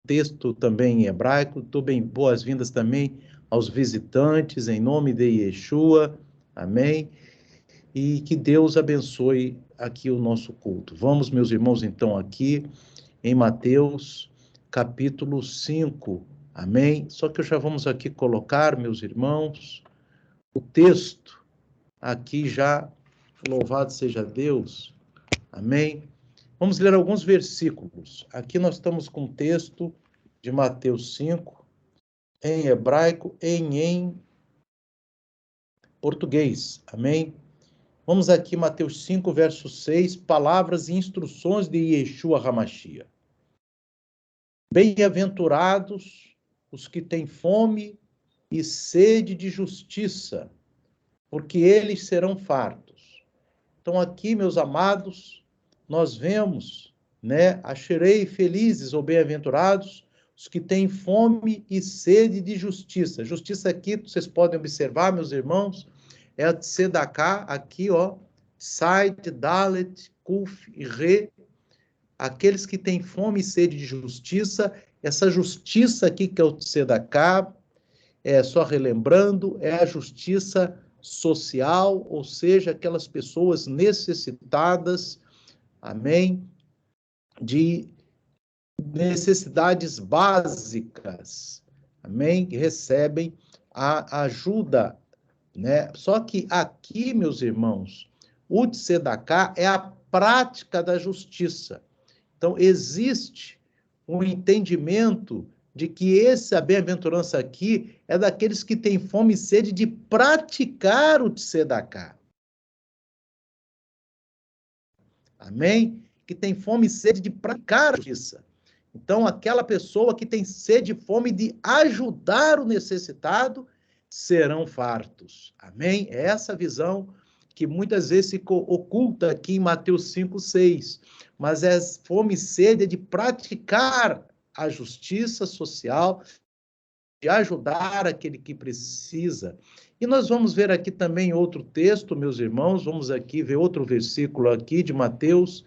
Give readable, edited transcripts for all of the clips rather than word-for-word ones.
texto também em hebraico. Dou boas-vindas também aos visitantes, em nome de Yeshua. Amém? E que Deus abençoe aqui o nosso culto. Vamos, meus irmãos, então, aqui em Mateus, capítulo 5. Amém? Só que já vamos aqui colocar, meus irmãos, o texto aqui já, louvado seja Deus. Amém? Vamos ler alguns versículos. Aqui nós estamos com o texto de Mateus 5, em hebraico e em português. Amém? Vamos aqui, Mateus 5, verso 6, palavras e instruções de Yeshua HaMashiach. Bem-aventurados os que têm fome e sede de justiça, porque eles serão fartos. Então aqui, meus amados, nós vemos, né, acharei felizes ou bem-aventurados os que têm fome e sede de justiça. Justiça aqui, vocês podem observar, meus irmãos, é a Tzedaká, aqui, ó, Side, Dalet, Kuf e Re, aqueles que têm fome e sede de justiça. Essa justiça aqui que é o Tzedaká, só relembrando, é a justiça social, ou seja, aquelas pessoas necessitadas, amém, de necessidades básicas, amém, que recebem a ajuda, né? Só que aqui, meus irmãos, o Tzedaká é a prática da justiça. Então, existe um entendimento de que essa bem-aventurança aqui é daqueles que têm fome e sede de praticar o Tzedaká. Amém? Que tem fome e sede de praticar a justiça. Então, aquela pessoa que tem sede e fome de ajudar o necessitado, serão fartos. Amém? É essa visão que muitas vezes se oculta aqui em Mateus 5, 6. Mas é fome e sede de praticar a justiça social, de ajudar aquele que precisa. E nós vamos ver aqui também outro texto, meus irmãos, vamos aqui ver outro versículo aqui de Mateus,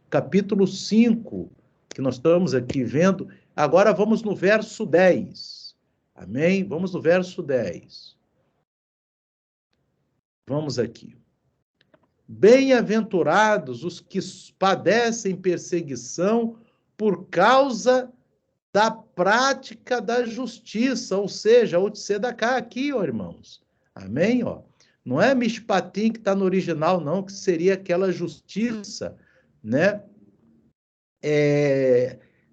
capítulo 5, que nós estamos aqui vendo. Agora vamos no verso 10. Amém? Vamos no verso 10. Vamos aqui. Bem-aventurados os que padecem perseguição por causa da prática da justiça, ou seja, o Tzedaká aqui, ó, irmãos. Amém? Ó. Não é Mishpatim que está no original, não, que seria aquela justiça, né?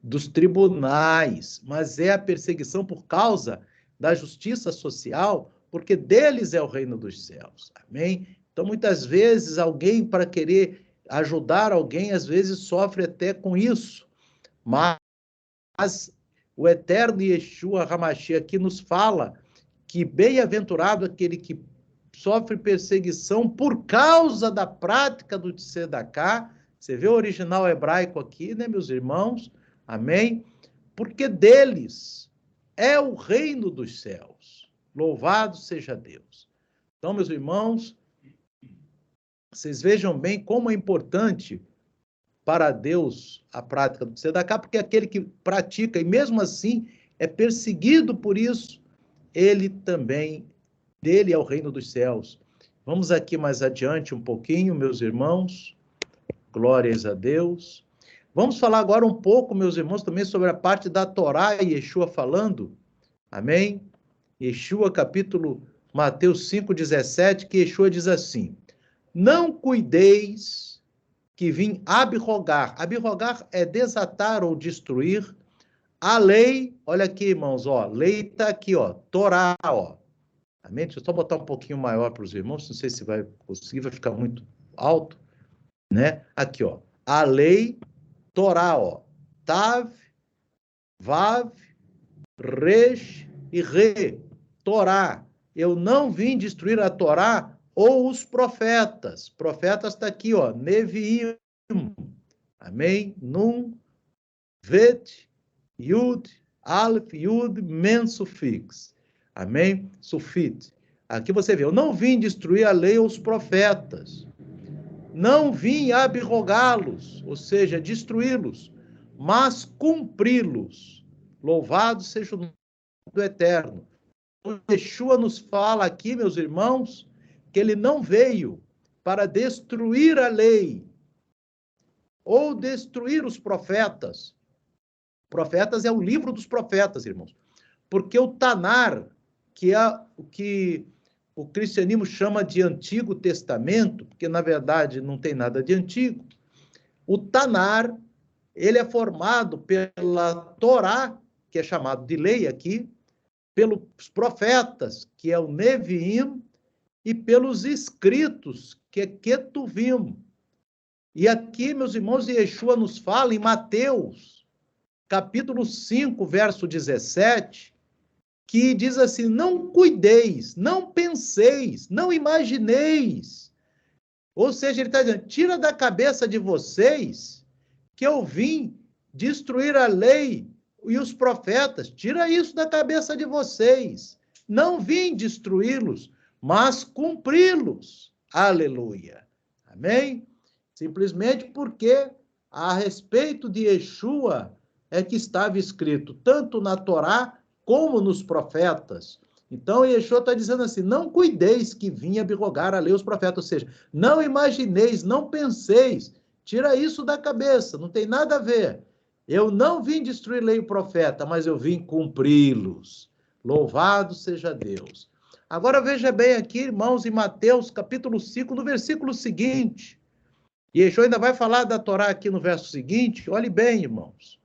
Dos tribunais, mas é a perseguição por causa da justiça social, porque deles é o reino dos céus. Amém? Então, muitas vezes, alguém, para querer ajudar alguém, às vezes sofre até com isso. Mas o eterno Yeshua HaMashiach aqui nos fala que bem-aventurado aquele que sofre perseguição por causa da prática do Tzedaká. Você vê o original hebraico aqui, né, meus irmãos? Amém? Porque deles é o reino dos céus. Louvado seja Deus. Então, meus irmãos, vocês vejam bem como é importante para Deus a prática do Tzedaká, porque aquele que pratica e mesmo assim é perseguido por isso, ele também, dele é o reino dos céus. Vamos aqui mais adiante um pouquinho, meus irmãos. Glórias a Deus. Vamos falar agora um pouco, meus irmãos, também sobre a parte da Torá e Yeshua falando. Amém? Yeshua, capítulo Mateus 5,17, que Yeshua diz assim: não cuideis que vim abrogar. Abrogar é desatar ou destruir a lei. Olha aqui, irmãos, ó, lei está aqui, ó, Torá, ó. Amém? Deixa eu só botar um pouquinho maior para os irmãos, não sei se vai conseguir, vai ficar muito alto, né? Aqui, ó, a lei Torá, ó, Tav, Vav, Resh e Re, Torá. Eu não vim destruir a Torá ou os profetas. Profetas está aqui, ó, Neviim. Amém? Nun, Vet, Yud, Aleph, Yud, Men, Sufix. Amém? Sufit. Aqui você vê, eu não vim destruir a lei ou os profetas. Não vim abrogá-los, ou seja, destruí-los, mas cumpri-los. Louvado seja o nome do Eterno. O Yeshua nos fala aqui, meus irmãos, que ele não veio para destruir a lei ou destruir os profetas. Profetas é o livro dos profetas, irmãos. Porque o Tanar, que é o que o cristianismo chama de Antigo Testamento, porque na verdade não tem nada de antigo, o Tanar, ele é formado pela Torá, que é chamado de lei aqui, pelos profetas, que é o Neviim, e pelos escritos, que é Ketuvim. E aqui, meus irmãos, Yeshua nos fala em Mateus, capítulo 5, verso 17, que diz assim: não cuideis, não penseis, não imagineis. Ou seja, ele está dizendo, tira da cabeça de vocês que eu vim destruir a lei e os profetas. Tira isso da cabeça de vocês. Não vim destruí-los, mas cumpri-los. Aleluia. Amém? Simplesmente porque a respeito de Yeshua é que estava escrito tanto na Torá como nos profetas. Então, Yeshua está dizendo assim, não cuideis que vim abrogar a lei e os profetas, ou seja, não imagineis, não penseis, tira isso da cabeça, não tem nada a ver. Eu não vim destruir lei e profeta, mas eu vim cumpri-los. Louvado seja Deus. Agora veja bem aqui, irmãos, em Mateus, capítulo 5, no versículo seguinte, Yeshua ainda vai falar da Torá aqui no verso seguinte, olhe bem, irmãos,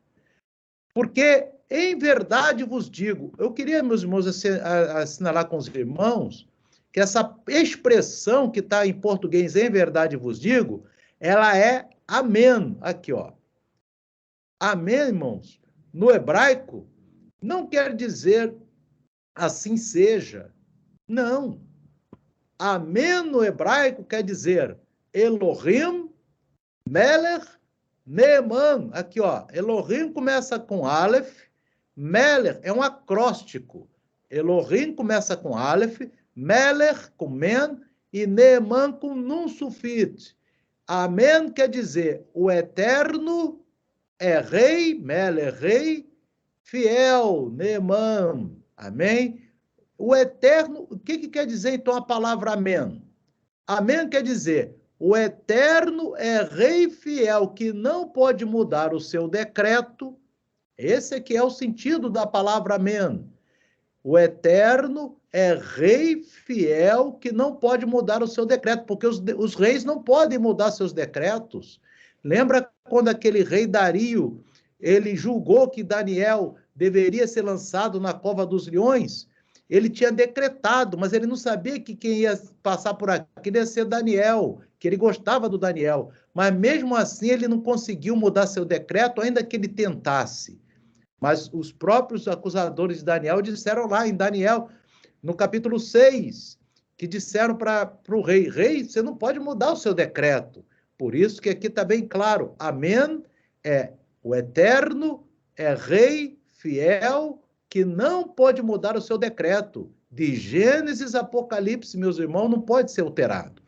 porque em verdade vos digo, eu queria, meus irmãos, assinalar com os irmãos que essa expressão que está em português, em verdade vos digo, ela é amém, aqui, ó. Amém, irmãos, no hebraico, não quer dizer assim seja, não. Amém no hebraico quer dizer Elohim, Melech, Neeman, aqui ó, Elohim começa com Aleph, Melech é um acróstico, Elohim começa com Aleph, Melech com Men e Neeman com Nun Sufit. Amém quer dizer o eterno é rei, Melech rei, fiel, Neeman, amém? O eterno, o que quer dizer então a palavra amém? Amém quer dizer o eterno é rei fiel, que não pode mudar o seu decreto. Esse aqui é o sentido da palavra amém. O eterno é rei fiel, que não pode mudar o seu decreto, porque os reis não podem mudar seus decretos. Lembra quando aquele rei Dario, ele julgou que Daniel deveria ser lançado na cova dos leões? Ele tinha decretado, mas ele não sabia que quem ia passar por aqui ia ser Daniel, que ele gostava do Daniel. Mas mesmo assim ele não conseguiu mudar seu decreto, ainda que ele tentasse. Mas os próprios acusadores de Daniel disseram lá em Daniel, no capítulo 6, que disseram para o rei, rei, você não pode mudar o seu decreto. Por isso que aqui está bem claro, amém, é o eterno, é rei fiel, que não pode mudar o seu decreto. De Gênesis a Apocalipse, meus irmãos, não pode ser alterado.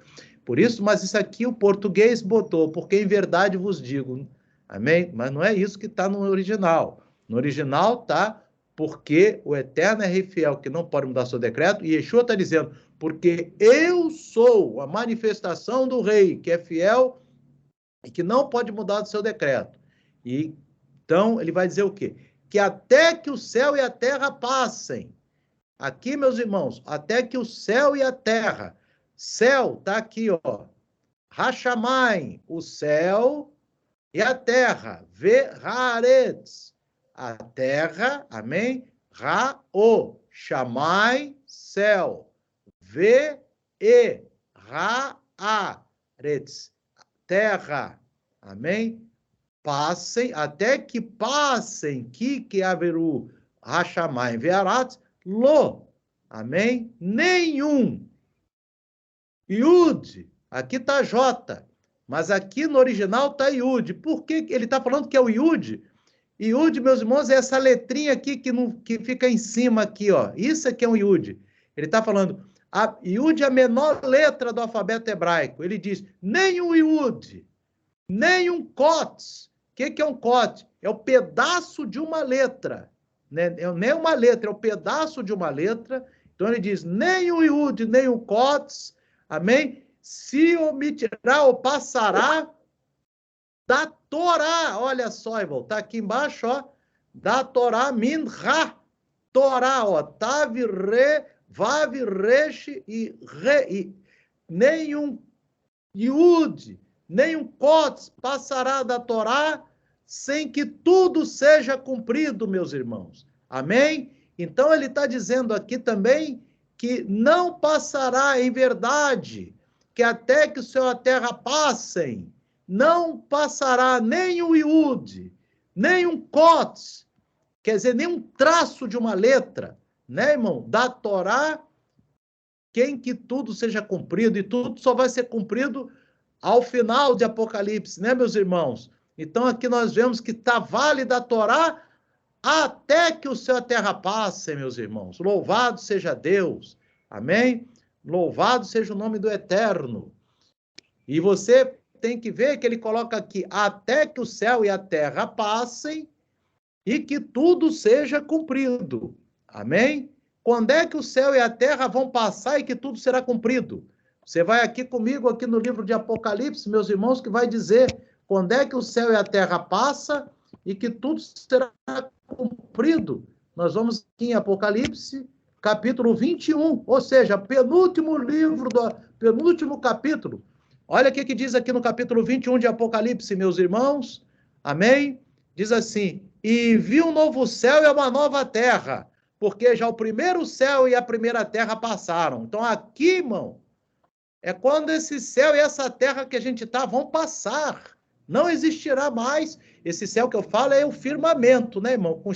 Por isso, mas isso aqui o português botou, porque em verdade vos digo, amém? Mas não é isso que está no original. No original está, porque o eterno é rei fiel, que não pode mudar seu decreto, e Yeshua está dizendo, porque eu sou a manifestação do rei, que é fiel e que não pode mudar o seu decreto. E então ele vai dizer o quê? Que até que o céu e a terra passem. Aqui, meus irmãos, até que o céu e a terra. Céu está aqui, ó. Hashamayim, o céu e a terra. Ve-haaretz, a terra, amém? Ra-o, Shamai, céu. Ve-e-ra-a-retz, terra, amém? Passem, até que passem, que haveru, Hashamai, Vearat, lo, amém? Nenhum. Yud, aqui está J, mas aqui no original está Yud. Por que ele está falando que é o Yud? Yud, meus irmãos, é essa letrinha aqui que fica em cima aqui, ó. Isso aqui é um Yud. Ele está falando, a Yud é a menor letra do alfabeto hebraico. Ele diz, nem um Yud, nem um Kot. O que é um Kot? É o pedaço de uma letra. né? Nem uma letra, é um pedaço de uma letra. Então ele diz, nem o Iud, nem o Kots, amém? Se omitirá ou passará da Torá. Olha só, irmão, está aqui embaixo, ó, da Torá, Minha, Torá, ó, Tav, Re, Vav, Resh e Re, e nenhum Yud, nenhum Kots passará da Torá sem que tudo seja cumprido, meus irmãos. Amém? Então ele está dizendo aqui também que não passará em verdade, que até que o céu e a terra passem, não passará nem o Yud, nem um Kots, quer dizer, nem um traço de uma letra, né, irmão? Da Torá, quem que tudo seja cumprido, e tudo só vai ser cumprido ao final de Apocalipse, né, meus irmãos? Então aqui nós vemos que está válida a Torá até que o céu e a terra passem, meus irmãos. Louvado seja Deus. Amém? Louvado seja o nome do Eterno. E você tem que ver que ele coloca aqui, até que o céu e a terra passem e que tudo seja cumprido. Amém? Quando é que o céu e a terra vão passar e que tudo será cumprido? Você vai aqui comigo, aqui no livro de Apocalipse, meus irmãos, que vai dizer quando é que o céu e a terra passam e que tudo será cumprido. Nós vamos aqui em Apocalipse, capítulo 21, ou seja, penúltimo livro, penúltimo capítulo. Olha o que diz aqui no capítulo 21 de Apocalipse, meus irmãos. Amém? Diz assim, e vi um novo céu e uma nova terra, porque já o primeiro céu e a primeira terra passaram. Então aqui, irmão, é quando esse céu e essa terra que a gente está vão passar. Não existirá mais. Esse céu que eu falo é o firmamento, né, irmão? Com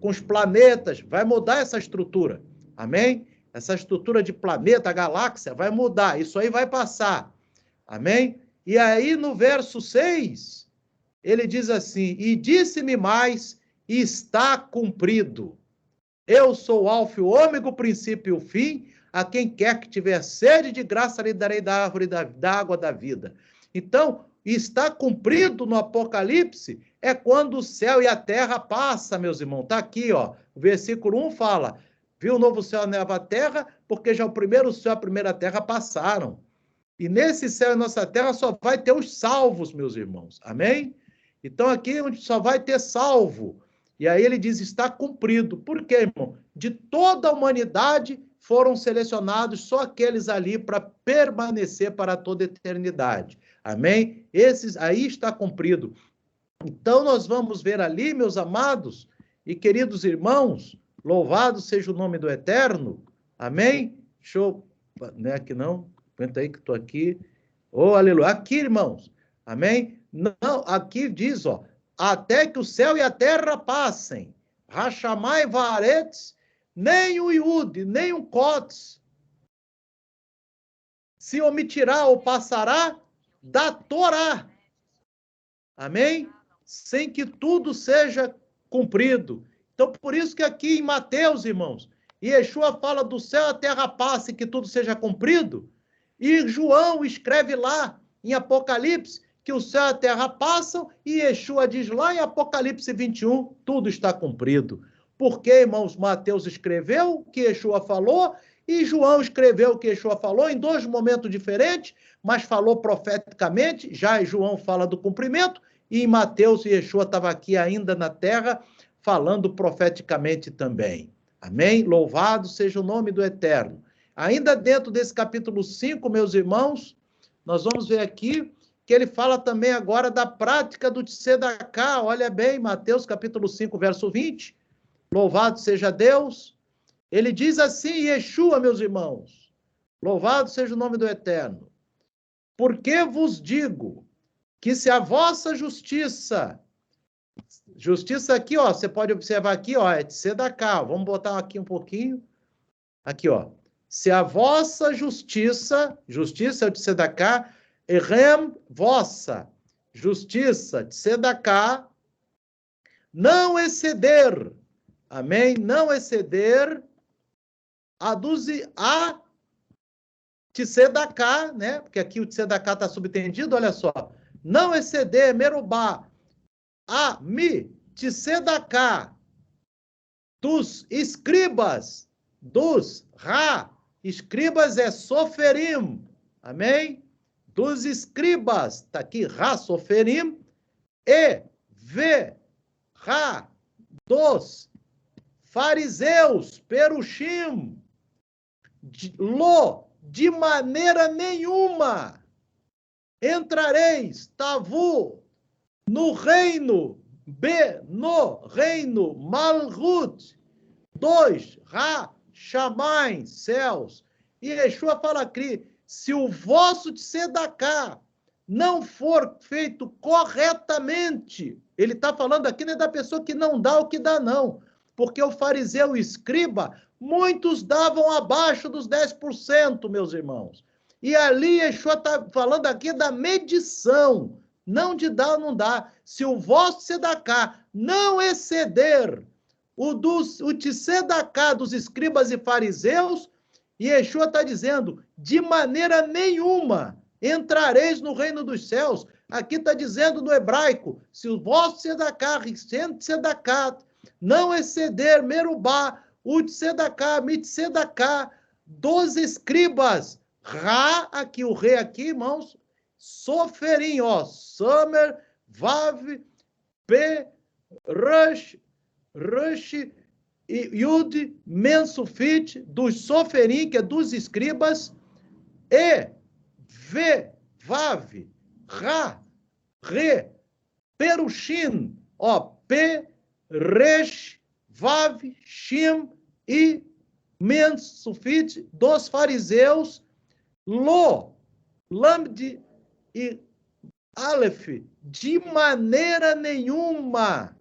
os planetas. Vai mudar essa estrutura. Amém? Essa estrutura de planeta, galáxia, vai mudar. Isso aí vai passar. Amém? E aí, no verso 6, ele diz assim, e disse-me mais, está cumprido. Eu sou o alfa e o ômega, o princípio e o fim. A quem quer que tiver sede de graça, lhe darei da árvore da água da vida. Então, está cumprido no Apocalipse, é quando o céu e a terra passam, meus irmãos. Está aqui, ó. O versículo 1 fala, viu o novo céu e a nova terra, porque já o primeiro céu e a primeira terra passaram. E nesse céu e nossa terra só vai ter os salvos, meus irmãos. Amém? Então, aqui onde só vai ter salvo. E aí ele diz, está cumprido. Por quê, irmão? De toda a humanidade foram selecionados só aqueles ali para permanecer para toda a eternidade. Amém? Esses aí está cumprido. Então nós vamos ver ali, meus amados e queridos irmãos, louvado seja o nome do Eterno. Amém? Deixa eu... Não é aqui não? Aguenta aí que estou aqui. Oh, aleluia. Aqui, irmãos. Amém? Não, aqui diz, ó, até que o céu e a terra passem. Rachamai varetz, nem o Iud, nem o Kots se omitirá ou passará da Torá. Amém? Sem que tudo seja cumprido. Então, por isso que aqui em Mateus, irmãos, Yeshua fala do céu e a terra passe, que tudo seja cumprido. E João escreve lá em Apocalipse que o céu e a terra passam, e Yeshua diz lá em Apocalipse 21, tudo está cumprido. Porque, irmãos, Mateus escreveu o que Yeshua falou, e João escreveu o que Yeshua falou em dois momentos diferentes, mas falou profeticamente, já João fala do cumprimento, e em Mateus Yeshua estava aqui ainda na terra, falando profeticamente também. Amém? Louvado seja o nome do Eterno. Ainda dentro desse capítulo 5, meus irmãos, nós vamos ver aqui que ele fala também agora da prática do Tzedakah. Olha bem, Mateus capítulo 5, verso 20. Louvado seja Deus. Ele diz assim, Yeshua, meus irmãos, louvado seja o nome do Eterno. Porque vos digo que se a vossa justiça aqui, ó, você pode observar aqui, ó, é Tzedakah. Vamos botar aqui um pouquinho. Aqui, ó. Se a vossa justiça é o Tzedakah, errem vossa justiça, Tzedakah, não exceder, amém? Não exceder a Tzedakah, né? Porque aqui o Tzedakah está subtendido, olha só. Não exceder, merubá, a mi, Tzedakah, dos escribas, escribas é soferim, amém? Dos escribas, está aqui, soferim, e dos fariseus, perushim, de maneira nenhuma entrareis, tavu, no reino, no reino, malhut, 2, chamai, céus. E Yeshua fala aqui, se o vosso tzedakah não for feito corretamente, ele está falando aqui, não é da pessoa que não dá o que dá, não. Porque o fariseu e o escriba, muitos davam abaixo dos 10%, meus irmãos. E ali Yeshua está falando aqui da medição, não de dar ou não dar. Se o vosso tzedakah não exceder o tzedakah dos escribas e fariseus, Yeshua está dizendo, de maneira nenhuma entrareis no reino dos céus. Aqui está dizendo no hebraico, se o vosso tzedakah, não exceder merubá, o tzedakah, mitzedakah, dos escribas, aqui o rei aqui, irmãos, soferim, Samer, Vav, P, Rush, Yud, Mensufit, dos soferim, que é dos escribas, e Vav, Re, Perushim, P, Resh, Vav, Shim e Mensufit, dos fariseus, Lamd e Aleph, de maneira nenhuma,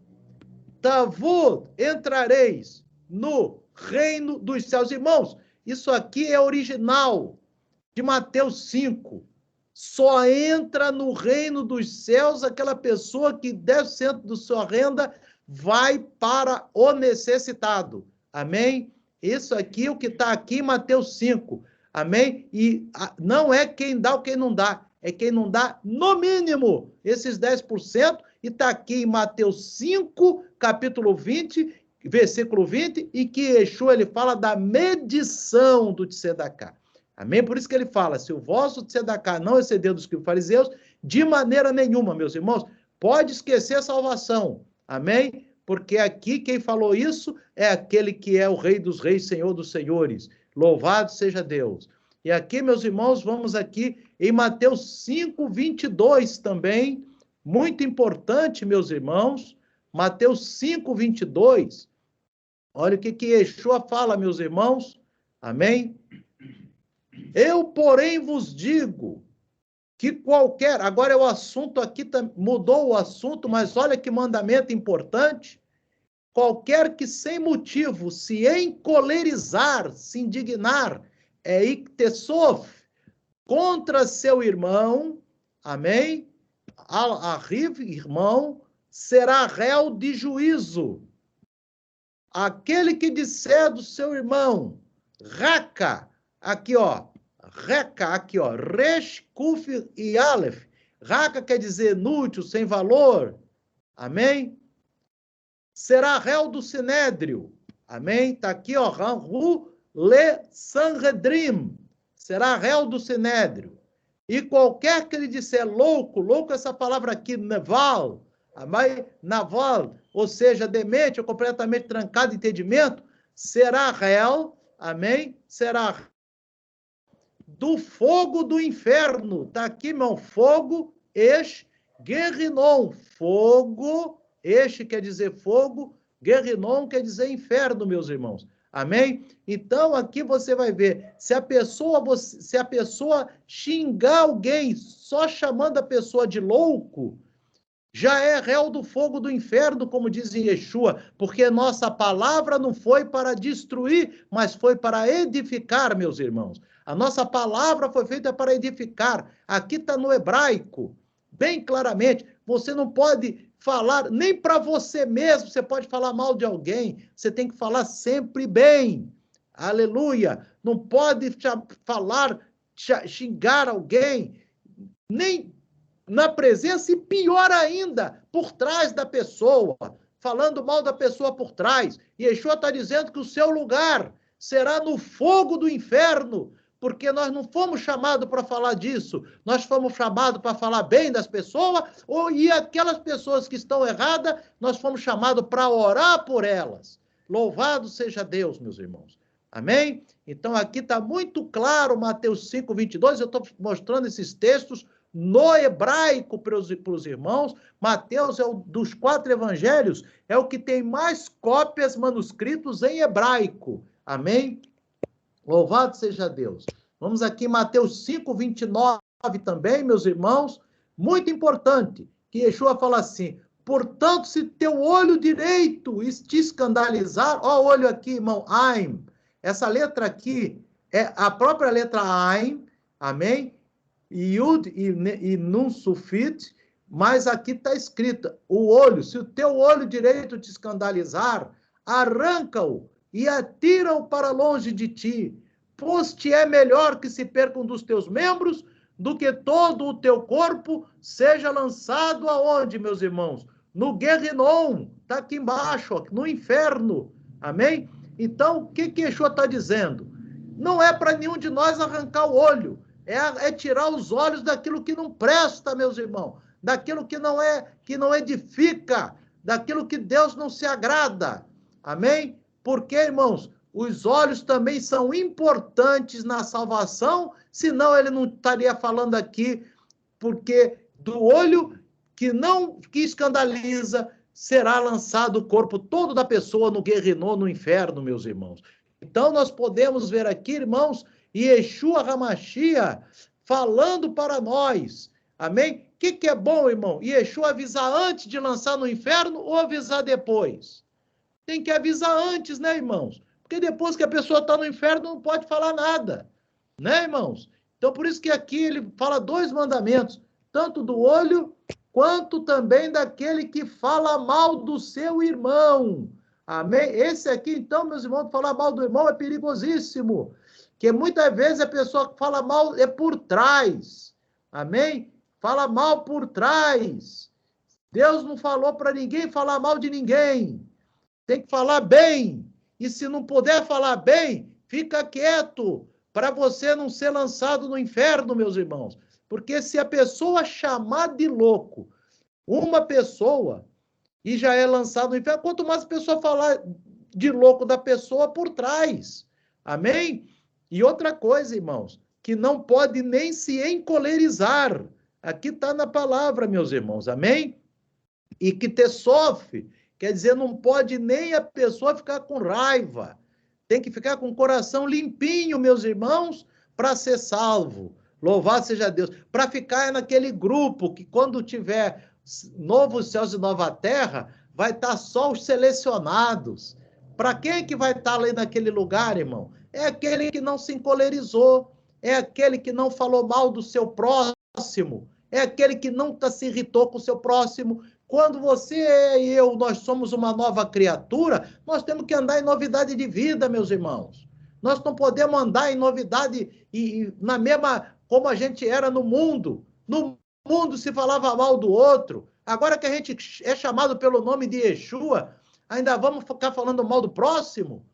Tavud, entrareis no reino dos céus. Irmãos, isso aqui é original de Mateus 5. Só entra no reino dos céus aquela pessoa que 10% da sua renda vai para o necessitado. Amém? Isso aqui, o que está aqui em Mateus 5. Amém? E não é quem dá ou quem não dá. É quem não dá, no mínimo, esses 10%. E está aqui em Mateus 5, capítulo 20, versículo 20, e que Yeshua, ele fala da medição do tzedakah. Amém? Por isso que ele fala, se o vosso tzedakah não exceder dos fariseus, de maneira nenhuma, meus irmãos, pode esquecer a salvação. Amém? Porque aqui quem falou isso é aquele que é o Rei dos Reis, Senhor dos Senhores. Louvado seja Deus. E aqui, meus irmãos, vamos aqui em Mateus 5, 22 também, muito importante, meus irmãos, Mateus 5, 22, olha o que Yeshua fala, meus irmãos, amém? Eu, porém, vos digo que qualquer, agora é o assunto aqui, mudou o assunto, mas olha que mandamento importante, qualquer que sem motivo se encolerizar, se indignar, iktesof, contra seu irmão, amém? Irmão, será réu de juízo. Aquele que disser do seu irmão, aqui, Resh, Kuf e Aleph. Raka quer dizer inútil, sem valor. Amém? Será réu do sinédrio. Amém? Está aqui, Ranhu le Sanhedrim. Será réu do sinédrio. E qualquer que ele disser louco, essa palavra aqui, naval, ou seja, demente ou completamente trancado de entendimento, será réu, amém? Será do fogo do inferno. Está aqui, meu, fogo, guerrinon, fogo, quer dizer fogo, guerrinon quer dizer inferno, meus irmãos. Amém? Então, aqui você vai ver, se a pessoa xingar alguém só chamando a pessoa de louco, já é réu do fogo do inferno, como diz em Yeshua, porque nossa palavra não foi para destruir, mas foi para edificar, meus irmãos. A nossa palavra foi feita para edificar. Aqui está no hebraico, bem claramente, você não pode falar, nem para você mesmo, você pode falar mal de alguém, você tem que falar sempre bem, aleluia, não pode xingar alguém, nem na presença e pior ainda, por trás da pessoa, falando mal da pessoa por trás. E Yeshua está dizendo que o seu lugar será no fogo do inferno, porque nós não fomos chamados para falar disso, nós fomos chamados para falar bem das pessoas, e aquelas pessoas que estão erradas, nós fomos chamados para orar por elas. Louvado seja Deus, meus irmãos. Amém? Então, aqui está muito claro, Mateus 5, 22, eu estou mostrando esses textos no hebraico para os irmãos. Mateus, dos 4 evangelhos, é o que tem mais cópias manuscritos em hebraico. Amém? Louvado seja Deus. Vamos aqui, Mateus 5, 29 também, meus irmãos. Muito importante, que Yeshua fala assim: portanto, se teu olho direito te escandalizar, ó, o olho aqui, irmão, Ain. Essa letra aqui é a própria letra Ain, amém? Yud e Nun Sufit, mas aqui está escrito, o olho, se o teu olho direito te escandalizar, arranca-o e atira-o para longe de ti, pois te é melhor que se perca um dos teus membros do que todo o teu corpo seja lançado aonde, meus irmãos? No Guerrinom, está aqui embaixo, ó, no inferno, amém? Então, o que Yeshua está dizendo? Não é para nenhum de nós arrancar o olho, é tirar os olhos daquilo que não presta, meus irmãos, daquilo que não edifica, daquilo que Deus não se agrada, amém? Porque, irmãos, os olhos também são importantes na salvação, senão ele não estaria falando aqui, porque do olho que escandaliza, será lançado o corpo todo da pessoa no Guerrinom, no inferno, meus irmãos. Então, nós podemos ver aqui, irmãos, Yeshua HaMashiach falando para nós, amém? O que é bom, irmão? Yeshua avisar antes de lançar no inferno ou avisar depois? Tem que avisar antes, né, irmãos? Porque depois que a pessoa está no inferno, não pode falar nada, né, irmãos? Então, por isso que aqui ele fala 2 mandamentos, tanto do olho, quanto também daquele que fala mal do seu irmão. Amém? Esse aqui, então, meus irmãos, falar mal do irmão é perigosíssimo, porque muitas vezes a pessoa que fala mal é por trás. Amém? Fala mal por trás. Deus não falou para ninguém falar mal de ninguém. Tem que falar bem. E se não puder falar bem, fica quieto, para você não ser lançado no inferno, meus irmãos. Porque se a pessoa chamar de louco uma pessoa e já é lançado no inferno, quanto mais a pessoa falar de louco da pessoa por trás. Amém? E outra coisa, irmãos, que não pode nem se encolerizar. Aqui está na palavra, meus irmãos. Amém? E que te sofre. Quer dizer, não pode nem a pessoa ficar com raiva. Tem que ficar com o coração limpinho, meus irmãos, para ser salvo. Louvado seja Deus. Para ficar naquele grupo que quando tiver novos céus e nova terra, vai estar só os selecionados. Para quem que vai estar ali naquele lugar, irmão? É aquele que não se encolerizou, é aquele que não falou mal do seu próximo, é aquele que nunca se irritou com o seu próximo. Quando você e eu, nós somos uma nova criatura, nós temos que andar em novidade de vida, meus irmãos. Nós não podemos andar em novidade na mesma como a gente era no mundo. No mundo se falava mal do outro. Agora que a gente é chamado pelo nome de Yeshua, ainda vamos ficar falando mal do próximo?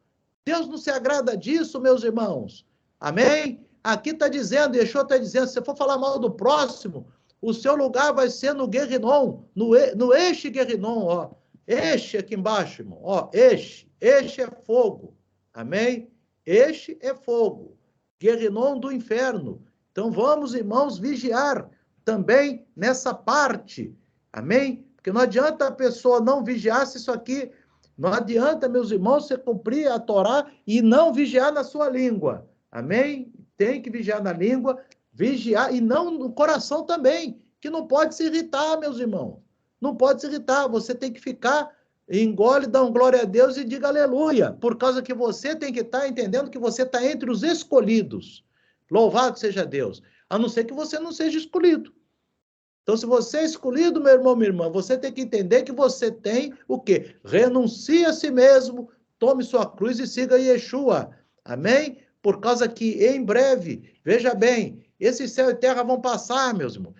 Deus não se agrada disso, meus irmãos. Amém? Aqui está dizendo, Yeshua está dizendo, se você for falar mal do próximo, o seu lugar vai ser no Guerrinom, no Eixe Guerrinom, ó. Eixe aqui embaixo, irmão, ó, Eixe é fogo, amém? Eixe é fogo, Guerrinom do inferno. Então vamos, irmãos, vigiar também nessa parte, amém? Porque não adianta a pessoa não vigiar se isso aqui, não adianta, meus irmãos, você cumprir a Torá e não vigiar na sua língua, amém? Tem que vigiar na língua, vigiar, e não no coração também, que não pode se irritar, meus irmãos. Não pode se irritar, você tem que ficar, engole, dá um glória a Deus e diga aleluia, por causa que você tem que estar entendendo que você está entre os escolhidos. Louvado seja Deus. A não ser que você não seja escolhido. Então, se você é escolhido, meu irmão, minha irmã, você tem que entender que você tem o quê? Renuncie a si mesmo, tome sua cruz e siga Yeshua. Amém? Por causa que em breve, veja bem, esses céu e terra vão passar, meus irmãos.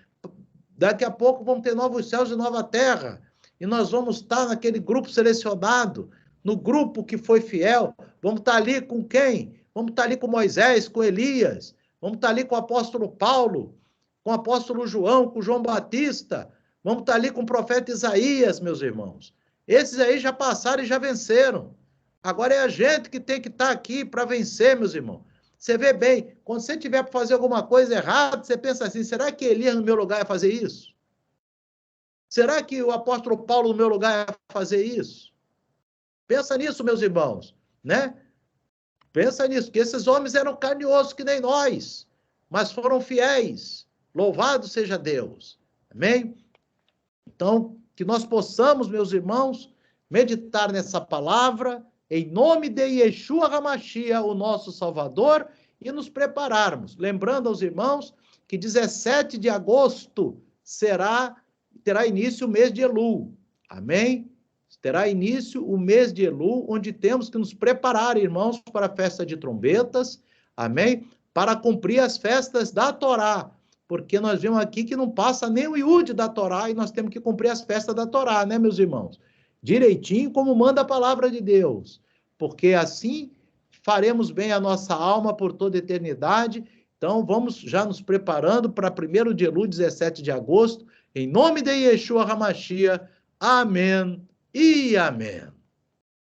Daqui a pouco vão ter novos céus e nova terra. e nós vamos estar naquele grupo selecionado, no grupo que foi fiel. Vamos estar ali com quem? Vamos estar ali com Moisés, com Elias, vamos estar ali com o apóstolo Paulo, com o apóstolo João, com João Batista, vamos estar ali com o profeta Isaías, meus irmãos. Esses aí já passaram e já venceram. Agora é a gente que tem que estar aqui para vencer, meus irmãos. Você vê bem, quando você tiver para fazer alguma coisa errada, você pensa assim, será que Elias no meu lugar ia fazer isso? Será que o apóstolo Paulo no meu lugar ia fazer isso? Pensa nisso, meus irmãos, né? Pensa nisso, que esses homens eram carne e osso que nem nós, mas foram fiéis. Louvado seja Deus. Amém? Então, que nós possamos, meus irmãos, meditar nessa palavra, em nome de Yeshua HaMashiach, o nosso Salvador, e nos prepararmos. Lembrando aos irmãos que 17 de agosto terá início o mês de Elul. Amém? Terá início o mês de Elul, onde temos que nos preparar, irmãos, para a festa de trombetas. Amém? Para cumprir as festas da Torá. Porque nós vemos aqui que não passa nem o Iude da Torá e nós temos que cumprir as festas da Torá, né, meus irmãos? Direitinho como manda a palavra de Deus. Porque assim faremos bem a nossa alma por toda a eternidade. Então, vamos já nos preparando para 1º de Elul, 17 de agosto. Em nome de Yeshua HaMashiach. Amém e amém.